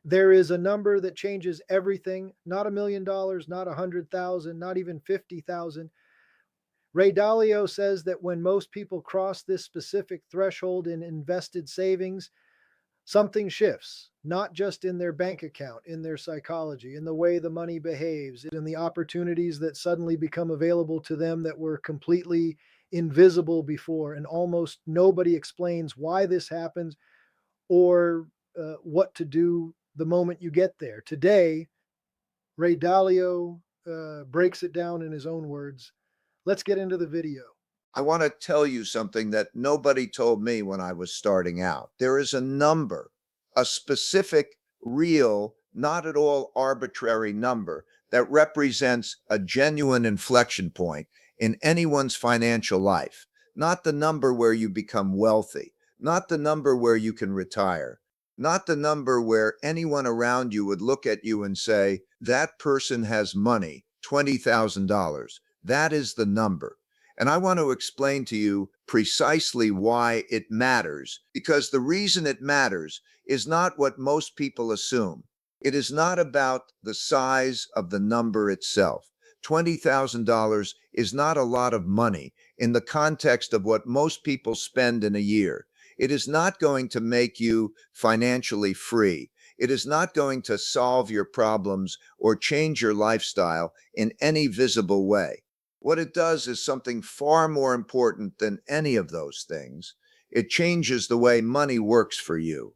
There is a number that changes everything, not $1 million, not 100,000, not even 50,000. Ray Dalio says that when most people cross this specific threshold in invested savings, something shifts, not just in their bank account, in their psychology, in the way the money behaves, in the opportunities that suddenly become available to them that were completely invisible before. And almost nobody explains why this happens or what to do the moment you get there. Today, Ray Dalio breaks it down in his own words. Let's get into the video. I want to tell you something that nobody told me when I was starting out. There is a number, a specific, real, not at all arbitrary number that represents a genuine inflection point in anyone's financial life. Not the number where you become wealthy, not the number where you can retire, not the number where anyone around you would look at you and say, that person has money, $20,000. That is the number. And I want to explain to you precisely why it matters, because the reason it matters is not what most people assume. It is not about the size of the number itself. $20,000 is not a lot of money in the context of what most people spend in a year. It is not going to make you financially free. It is not going to solve your problems or change your lifestyle in any visible way. What it does is something far more important than any of those things. It changes the way money works for you.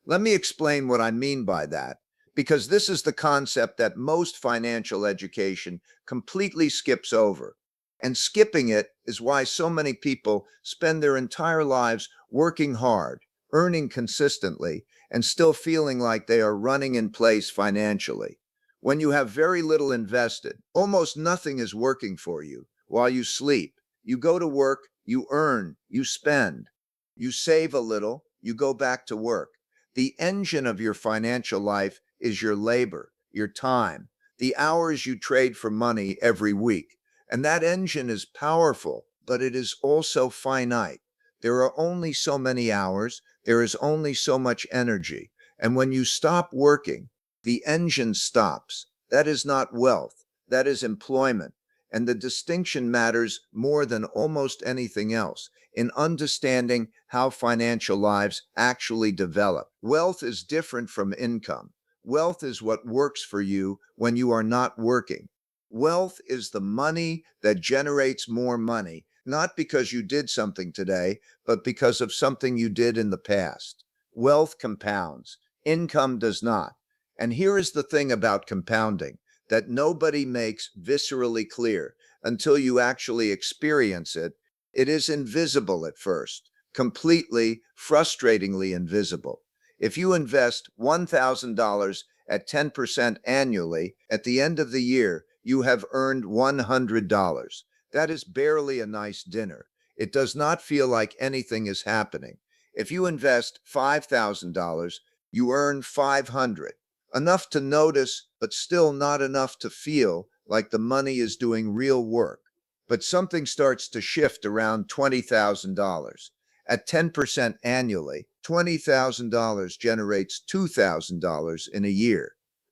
Let me explain what I mean by that, because this is the concept that most financial education completely skips over. And skipping it is why so many people spend their entire lives working hard, earning consistently, and still feeling like they are running in place financially. When you have very little invested, almost nothing is working for you while you sleep. You go to work, you earn, you spend, you save a little, you go back to work. The engine of your financial life is your labor, your time, the hours you trade for money every week. And that engine is powerful, but it is also finite. There are only so many hours, there is only so much energy. And when you stop working, the engine stops. That is not wealth, that is employment. And the distinction matters more than almost anything else in understanding how financial lives actually develop. Wealth is different from income. Wealth is what works for you when you are not working. Wealth is the money that generates more money, not because you did something today, but because of something you did in the past. Wealth compounds, income does not. And here is the thing about compounding that nobody makes viscerally clear until you actually experience it. It is invisible at first, completely, frustratingly invisible. If you invest $1,000 at 10% annually, at the end of the year, you have earned $100. That is barely a nice dinner. It does not feel like anything is happening. If you invest $5,000, you earn 500. Enough to notice, but still not enough to feel like the money is doing real work. But something starts to shift around $20,000. At 10% annually, $20,000 generates $2,000 in a year.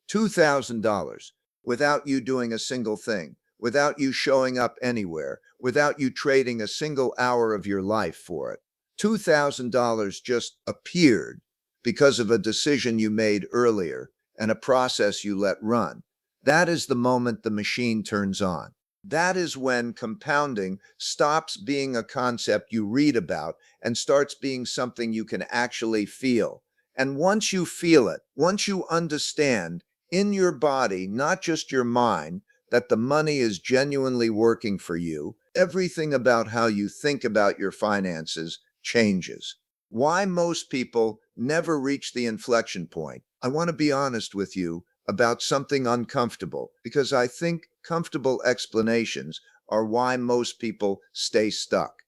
$2,000 without you doing a single thing, without you showing up anywhere, without you trading a single hour of your life for it. $2,000 just appeared because of a decision you made earlier and a process you let run. That is the moment the machine turns on. That is when compounding stops being a concept you read about and starts being something you can actually feel. And once you feel it, once you understand in your body, not just your mind, that the money is genuinely working for you, everything about how you think about your finances changes. Why most people never reach the inflection point. I want to be honest with you about something uncomfortable because I think comfortable explanations are why most people stay stuck.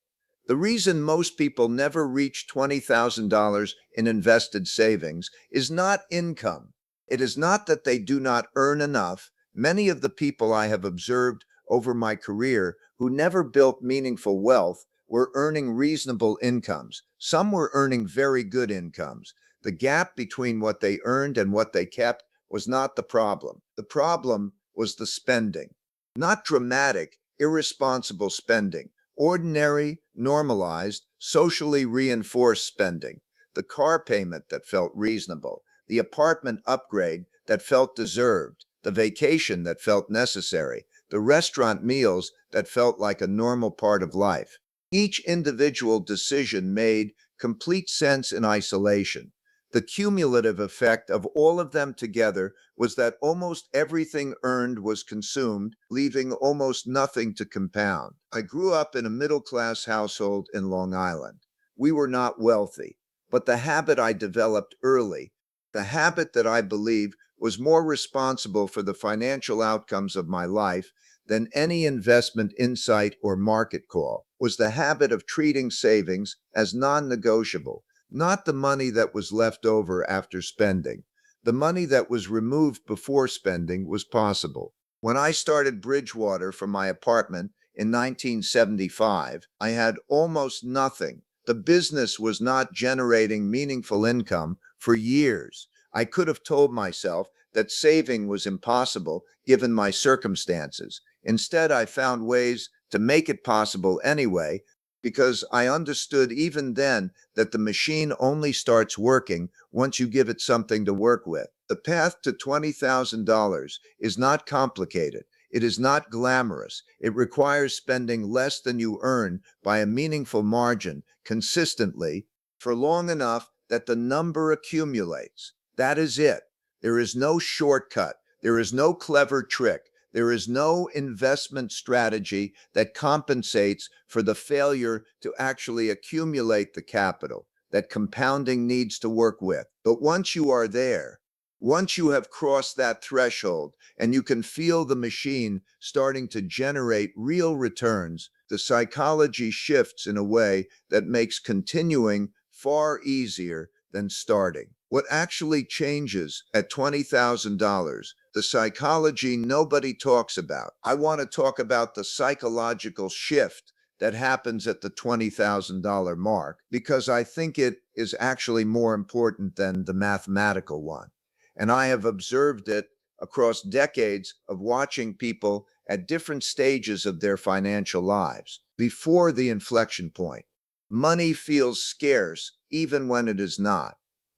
The reason most people never reach $20,000 in invested savings is not income. It is not that they do not earn enough. Many of the people I have observed over my career who never built meaningful wealth were earning reasonable incomes. Some were earning very good incomes. The gap between what they earned and what they kept was not the problem. The problem was the spending. Not dramatic, irresponsible spending. Ordinary, normalized, socially reinforced spending. The car payment that felt reasonable. The apartment upgrade that felt deserved. The vacation that felt necessary. The restaurant meals that felt like a normal part of life. Each individual decision made complete sense in isolation. The cumulative effect of all of them together was that almost everything earned was consumed, leaving almost nothing to compound. I grew up in a middle-class household in Long Island. We were not wealthy, but the habit I developed early, the habit that I believe was more responsible for the financial outcomes of my life than any investment insight or market call, was the habit of treating savings as non-negotiable. Not the money that was left over after spending. The money that was removed before spending was possible. When I started Bridgewater from my apartment in 1975, I had almost nothing. The business was not generating meaningful income for years. I could have told myself that saving was impossible given my circumstances. Instead, I found ways to make it possible anyway, because I understood even then that the machine only starts working once you give it something to work with. The path to $20,000 is not complicated. It is not glamorous. It requires spending less than you earn by a meaningful margin consistently for long enough that the number accumulates. That is it. There is no shortcut. There is no clever trick. There is no investment strategy that compensates for the failure to actually accumulate the capital that compounding needs to work with. But once you are there, once you have crossed that threshold and you can feel the machine starting to generate real returns, the psychology shifts in a way that makes continuing far easier than starting. What actually changes at $20,000? The psychology nobody talks about. I want to talk about the psychological shift that happens at the $20,000 mark because I think it is actually more important than the mathematical one. And I have observed it across decades of watching people at different stages of their financial lives. Before the inflection point, money feels scarce even when it is not.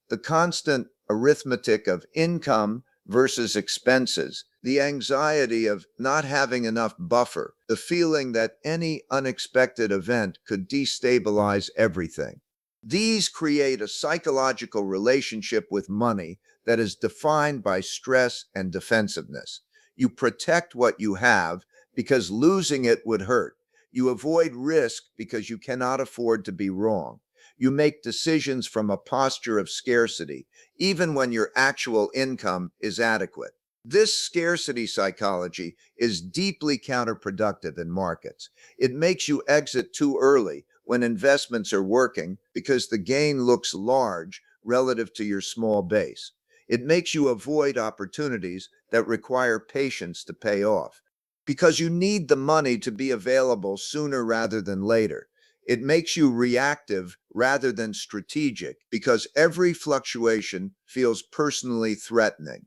The constant arithmetic of income versus expenses, the anxiety of not having enough buffer, the feeling that any unexpected event could destabilize everything. These create a psychological relationship with money that is defined by stress and defensiveness. You protect what you have because losing it would hurt. You avoid risk because you cannot afford to be wrong. You make decisions from a posture of scarcity, even when your actual income is adequate. This scarcity psychology is deeply counterproductive in markets. It makes you exit too early when investments are working because the gain looks large relative to your small base. It makes you avoid opportunities that require patience to pay off because you need the money to be available sooner rather than later. It makes you reactive rather than strategic because every fluctuation feels personally threatening.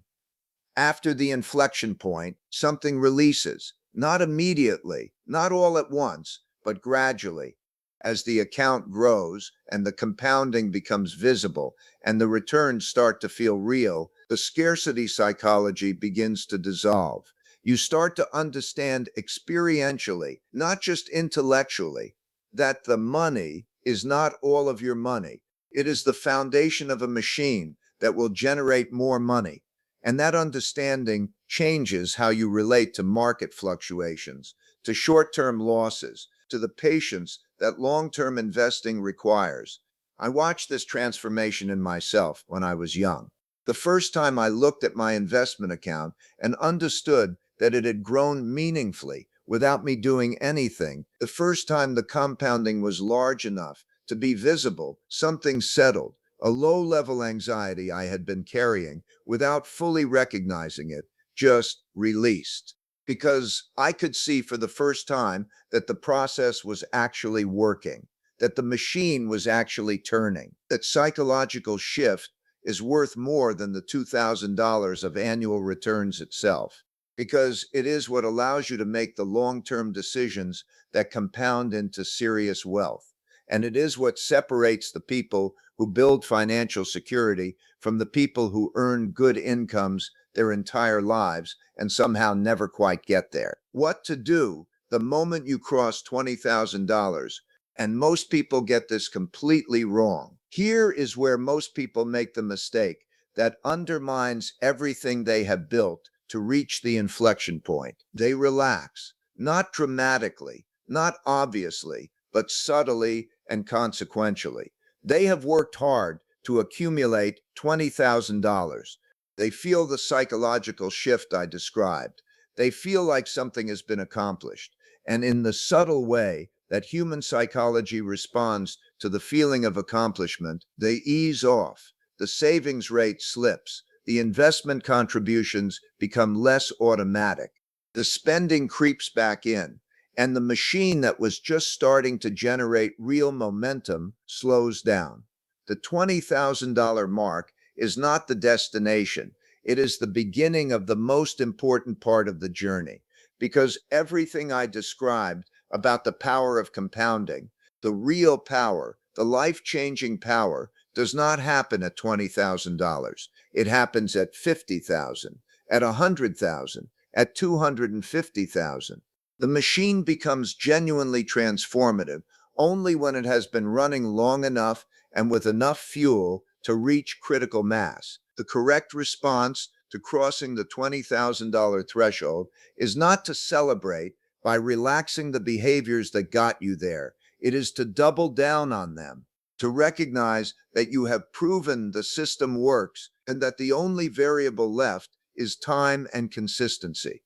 After the inflection point, something releases, not immediately, not all at once, but gradually. As the account grows and the compounding becomes visible and the returns start to feel real, the scarcity psychology begins to dissolve. You start to understand experientially, not just intellectually, that the money is not all of your money. It is the foundation of a machine that will generate more money. And that understanding changes how you relate to market fluctuations, to short-term losses, to the patience that long-term investing requires. I watched this transformation in myself when I was young. The first time I looked at my investment account and understood that it had grown meaningfully without me doing anything, the first time the compounding was large enough to be visible, something settled. A low-level anxiety I had been carrying without fully recognizing it just released. Because I could see for the first time that the process was actually working, that the machine was actually turning. That psychological shift is worth more than the $2,000 of annual returns itself, because it is what allows you to make the long-term decisions that compound into serious wealth. And it is what separates the people who build financial security from the people who earn good incomes their entire lives and somehow never quite get there. What to do the moment you cross $20,000. And most people get this completely wrong. Here is where most people make the mistake that undermines everything they have built to reach the inflection point. They relax, not dramatically, not obviously, but subtly and consequentially. They have worked hard to accumulate $20,000. They feel the psychological shift I described. They feel like something has been accomplished. And in the subtle way that human psychology responds to the feeling of accomplishment, they ease off. The savings rate slips. The investment contributions become less automatic. The spending creeps back in. And the machine that was just starting to generate real momentum slows down. The $20,000 mark is not the destination. It is the beginning of the most important part of the journey, because everything I described about the power of compounding, the real power, the life-changing power, does not happen at $20,000. It happens at 50,000, at 100,000, at 250,000. The machine becomes genuinely transformative only when it has been running long enough and with enough fuel to reach critical mass. The correct response to crossing the $20,000 threshold is not to celebrate by relaxing the behaviors that got you there. It is to double down on them, to recognize that you have proven the system works and that the only variable left is time and consistency.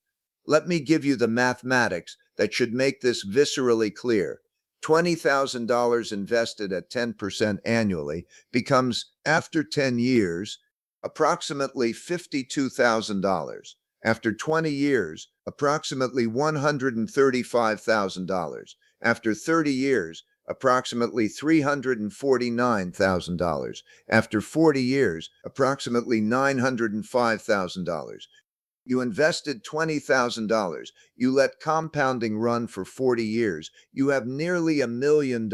Let me give you the mathematics that should make this viscerally clear. $20,000 invested at 10% annually becomes, after 10 years, approximately $52,000. After 20 years, approximately $135,000. After 30 years, approximately $349,000. After 40 years, approximately $905,000. You invested $20,000. You let compounding run for 40 years. You have nearly $1 million.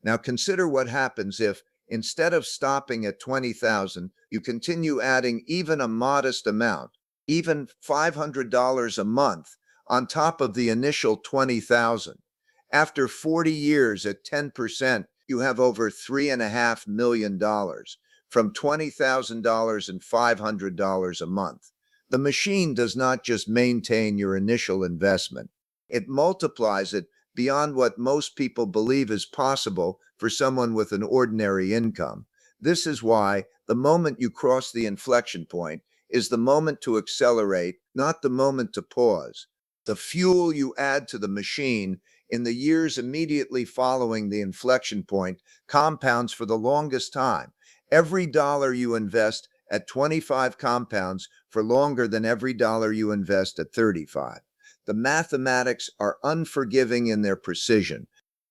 Now consider what happens if, instead of stopping at 20,000, you continue adding even a modest amount, even $500 a month on top of the initial 20,000. After 40 years at 10%, you have over $3.5 million from $20,000 and $500 a month. The machine does not just maintain your initial investment, it multiplies it beyond what most people believe is possible for someone with an ordinary income. This is why the moment you cross the inflection point is the moment to accelerate, not the moment to pause. The fuel you add to the machine in the years immediately following the inflection point compounds for the longest time. Every dollar you invest at 25 compounds for longer than every dollar you invest at 35. The mathematics are unforgiving in their precision.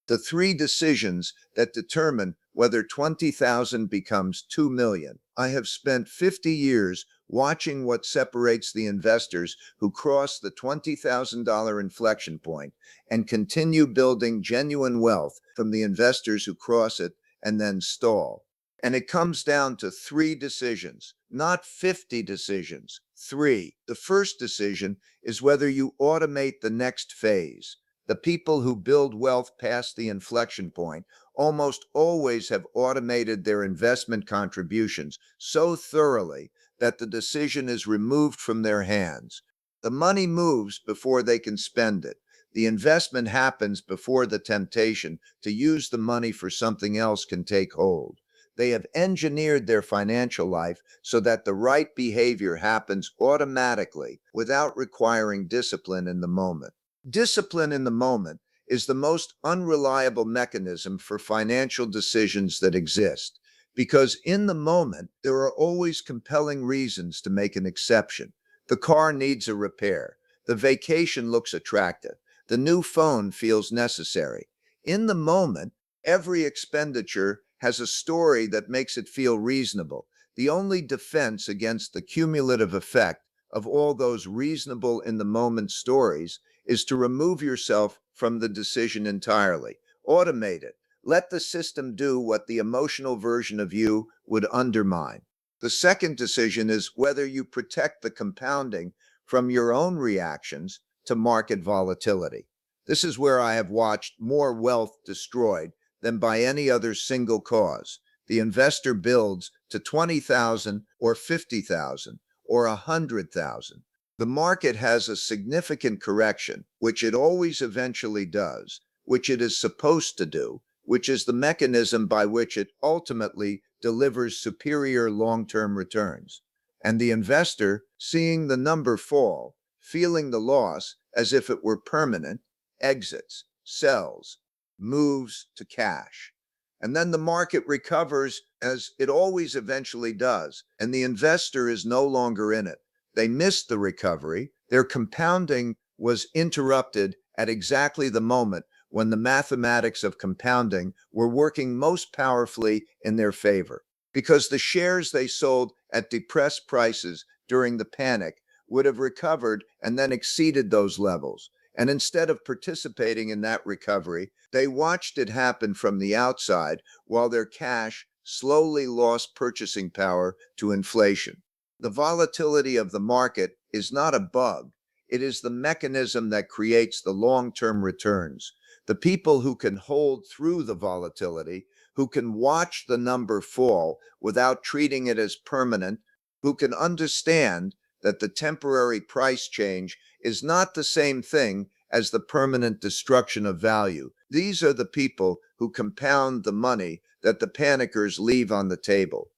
The three decisions that determine whether 20,000 becomes 2 million. I have spent 50 years watching what separates the investors who cross the $20,000 inflection point and continue building genuine wealth from the investors who cross it and then stall. And it comes down to three decisions, not 50 decisions. Three. The first decision is whether you automate the next phase. The people who build wealth past the inflection point almost always have automated their investment contributions so thoroughly that the decision is removed from their hands. The money moves before they can spend it. The investment happens before the temptation to use the money for something else can take hold. They have engineered their financial life so that the right behavior happens automatically without requiring discipline in the moment. Discipline in the moment is the most unreliable mechanism for financial decisions that exist, because in the moment, there are always compelling reasons to make an exception. The car needs a repair. The vacation looks attractive. The new phone feels necessary. In the moment, every expenditure has a story that makes it feel reasonable. The only defense against the cumulative effect of all those reasonable in the moment stories is to remove yourself from the decision entirely. Automate it. Let the system do what the emotional version of you would undermine. The second decision is whether you protect the compounding from your own reactions to market volatility. This is where I have watched more wealth destroyed than by any other single cause. The investor builds to 20,000 or 50,000 or 100,000. The market has a significant correction, which it always eventually does, which it is supposed to do, which is the mechanism by which it ultimately delivers superior long-term returns. And the investor, seeing the number fall, feeling the loss as if it were permanent, exits, sells, moves to cash. And then the market recovers as it always eventually does, and the investor is no longer in it. They missed the recovery. Their compounding was interrupted at exactly the moment when the mathematics of compounding were working most powerfully in their favor, because the shares they sold at depressed prices during the panic would have recovered and then exceeded those levels. And instead of participating in that recovery, they watched it happen from the outside while their cash slowly lost purchasing power to inflation. The volatility of the market is not a bug. It is the mechanism that creates the long-term returns. The people who can hold through the volatility, who can watch the number fall without treating it as permanent, who can understand that the temporary price change is not the same thing as the permanent destruction of value. These are the people who compound the money that the panickers leave on the table.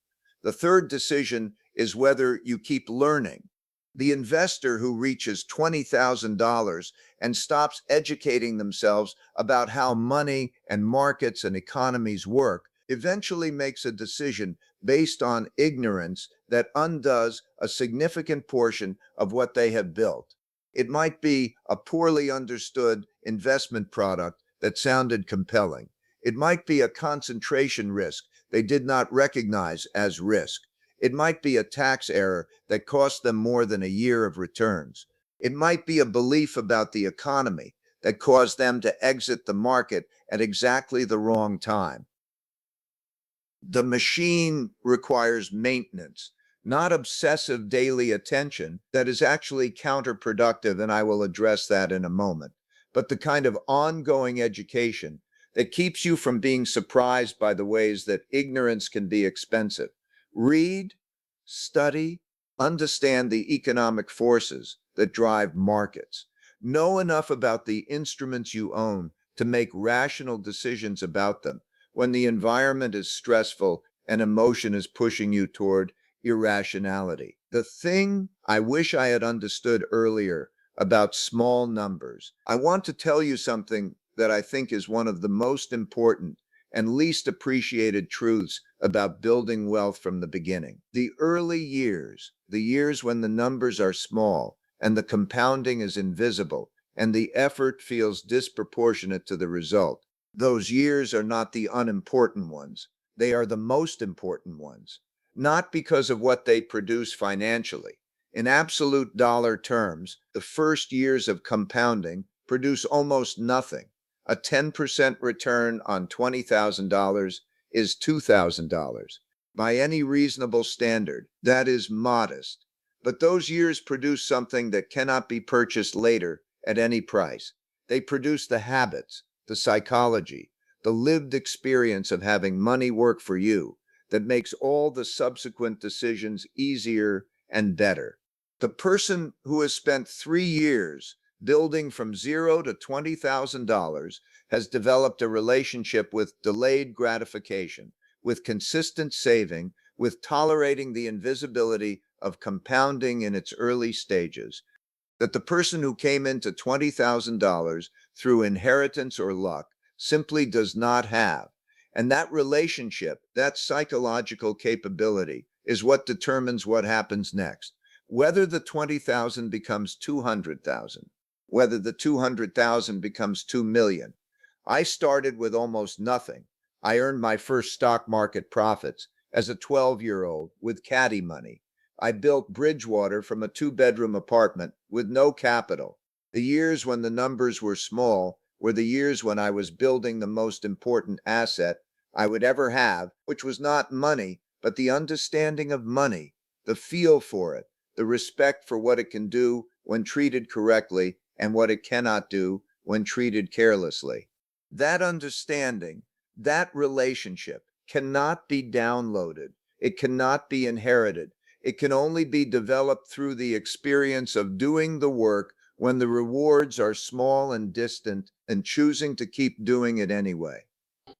The third decision is whether you keep learning. The investor who reaches $20,000 and stops educating themselves about how money and markets and economies work eventually makes a decision based on ignorance that undoes a significant portion of what they have built. It might be a poorly understood investment product that sounded compelling. It might be a concentration risk they did not recognize as risk. It might be a tax error that cost them more than a year of returns. It might be a belief about the economy that caused them to exit the market at exactly the wrong time. The machine requires maintenance, not obsessive daily attention that is actually counterproductive, and I will address that in a moment, but the kind of ongoing education that keeps you from being surprised by the ways that ignorance can be expensive. Read, study, understand the economic forces that drive markets. Know enough about the instruments you own to make rational decisions about them when the environment is stressful and emotion is pushing you toward irrationality. The thing I wish I had understood earlier about small numbers, I want to tell you something that I think is one of the most important and least appreciated truths about building wealth from the beginning. The early years, the years when the numbers are small and the compounding is invisible and the effort feels disproportionate to the result, those years are not the unimportant ones. They are the most important ones, not because of what they produce financially. In absolute dollar terms, the first years of compounding produce almost nothing. A 10% return on $20,000 is $2,000. By any reasonable standard, that is modest. But those years produce something that cannot be purchased later at any price. They produce the habits, the psychology, the lived experience of having money work for you that makes all the subsequent decisions easier and better. The person who has spent 3 years building from zero to $20,000 has developed a relationship with delayed gratification, with consistent saving, with tolerating the invisibility of compounding in its early stages, that the person who came into $20,000 through inheritance or luck simply does not have. And that relationship, that psychological capability, is what determines what happens next. Whether the 20,000 becomes 200,000, whether the 200,000 becomes 2 million. I started with almost nothing. I earned my first stock market profits as a 12-year-old with caddy money. I built Bridgewater from a two-bedroom apartment with no capital. The years when the numbers were small were the years when I was building the most important asset I would ever have, which was not money, but the understanding of money, the feel for it, the respect for what it can do when treated correctly and what it cannot do when treated carelessly. That understanding, that relationship cannot be downloaded. It cannot be inherited. It can only be developed through the experience of doing the work when the rewards are small and distant and choosing to keep doing it anyway.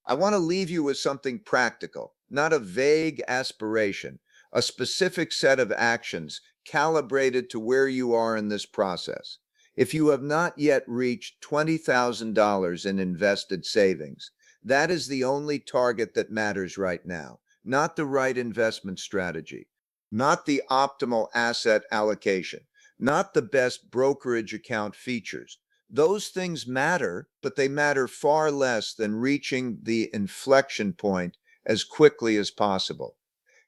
I want to leave you with something practical, not a vague aspiration, a specific set of actions calibrated to where you are in this process. If you have not yet reached $20,000 in invested savings, that is the only target that matters right now, not the right investment strategy, not the optimal asset allocation, not the best brokerage account features. Those things matter, but they matter far less than reaching the inflection point as quickly as possible.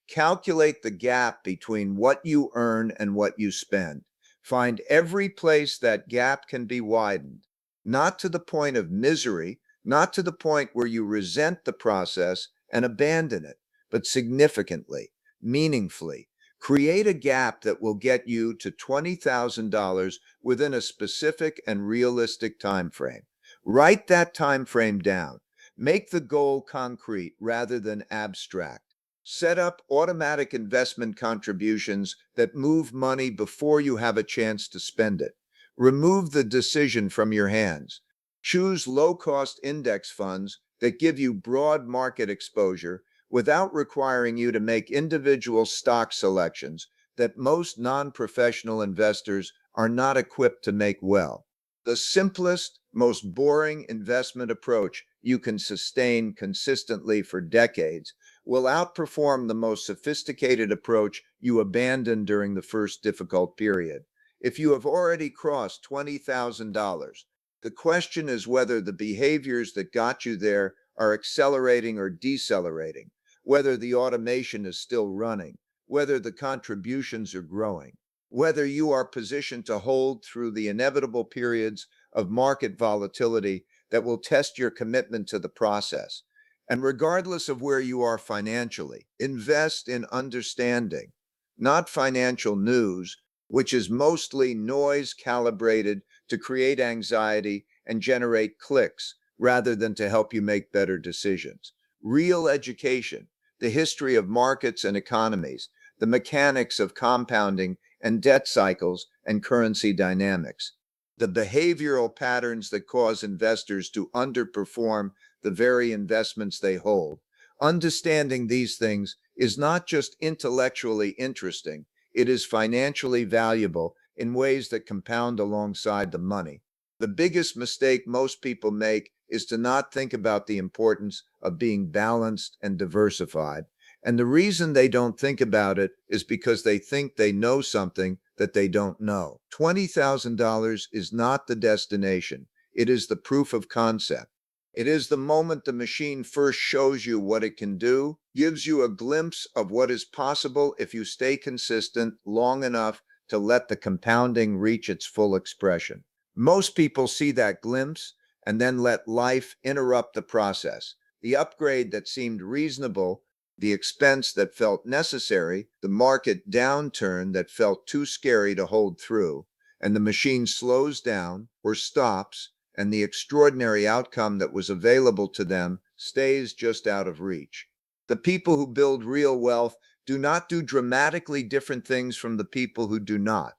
Calculate the gap between what you earn and what you spend. Find every place that gap can be widened, not to the point of misery, not to the point where you resent the process and abandon it, but significantly, meaningfully. Create a gap that will get you to $20,000 within a specific and realistic time frame. Write that time frame down. Make the goal concrete rather than abstract. Set up automatic investment contributions that move money before you have a chance to spend it. Remove the decision from your hands. Choose low-cost index funds that give you broad market exposure without requiring you to make individual stock selections that most non-professional investors are not equipped to make well. The simplest, most boring investment approach you can sustain consistently for decades will outperform the most sophisticated approach you abandoned during the first difficult period. If you have already crossed $20,000, the question is whether the behaviors that got you there are accelerating or decelerating, whether the automation is still running, whether the contributions are growing, whether you are positioned to hold through the inevitable periods of market volatility that will test your commitment to the process. And regardless of where you are financially, invest in understanding, not financial news, which is mostly noise calibrated to create anxiety and generate clicks rather than to help you make better decisions. Real education, the history of markets and economies, the mechanics of compounding and debt cycles and currency dynamics, the behavioral patterns that cause investors to underperform the very investments they hold. Understanding these things is not just intellectually interesting, it is financially valuable in ways that compound alongside the money. The biggest mistake most people make is to not think about the importance of being balanced and diversified. And the reason they don't think about it is because they think they know something that they don't know. $20,000 is not the destination. It is the proof of concept. It is the moment the machine first shows you what it can do, gives you a glimpse of what is possible if you stay consistent long enough to let the compounding reach its full expression. Most people see that glimpse and then let life interrupt the process. The upgrade that seemed reasonable, the expense that felt necessary, the market downturn that felt too scary to hold through, and the machine slows down or stops, and the extraordinary outcome that was available to them stays just out of reach. The people who build real wealth do not do dramatically different things from the people who do not.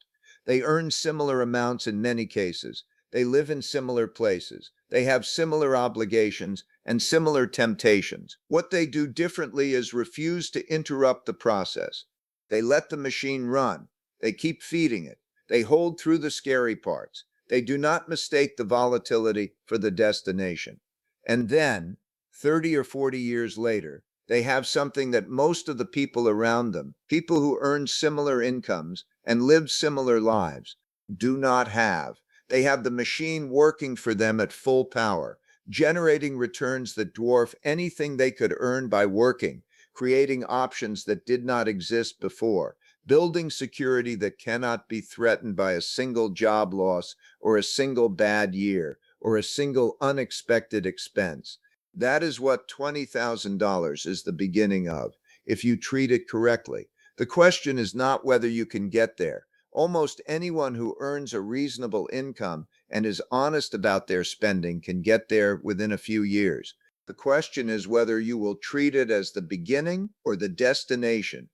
They earn similar amounts in many cases. They live in similar places. They have similar obligations and similar temptations. What they do differently is refuse to interrupt the process. They let the machine run. They keep feeding it. They hold through the scary parts. They do not mistake the volatility for the destination. And then, 30 or 40 years later, they have something that most of the people around them, people who earn similar incomes and live similar lives, do not have. They have the machine working for them at full power, generating returns that dwarf anything they could earn by working, creating options that did not exist before, building security that cannot be threatened by a single job loss or a single bad year or a single unexpected expense. That is what $20,000 is the beginning of, if you treat it correctly. The question is not whether you can get there. Almost anyone who earns a reasonable income and is honest about their spending can get there within a few years. The question is whether you will treat it as the beginning or the destination.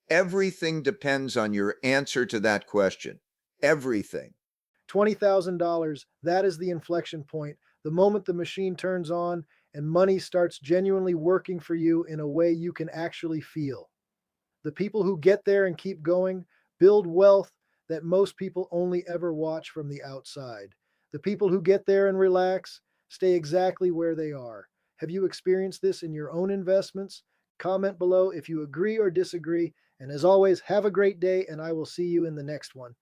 Everything depends on your answer to that question. Everything. $20,000, that is the inflection point. The moment the machine turns on and money starts genuinely working for you in a way you can actually feel. The people who get there and keep going build wealth that most people only ever watch from the outside. The people who get there and relax stay exactly where they are. Have you experienced this in your own investments? Comment below if you agree or disagree. And as always, have a great day, and I will see you in the next one.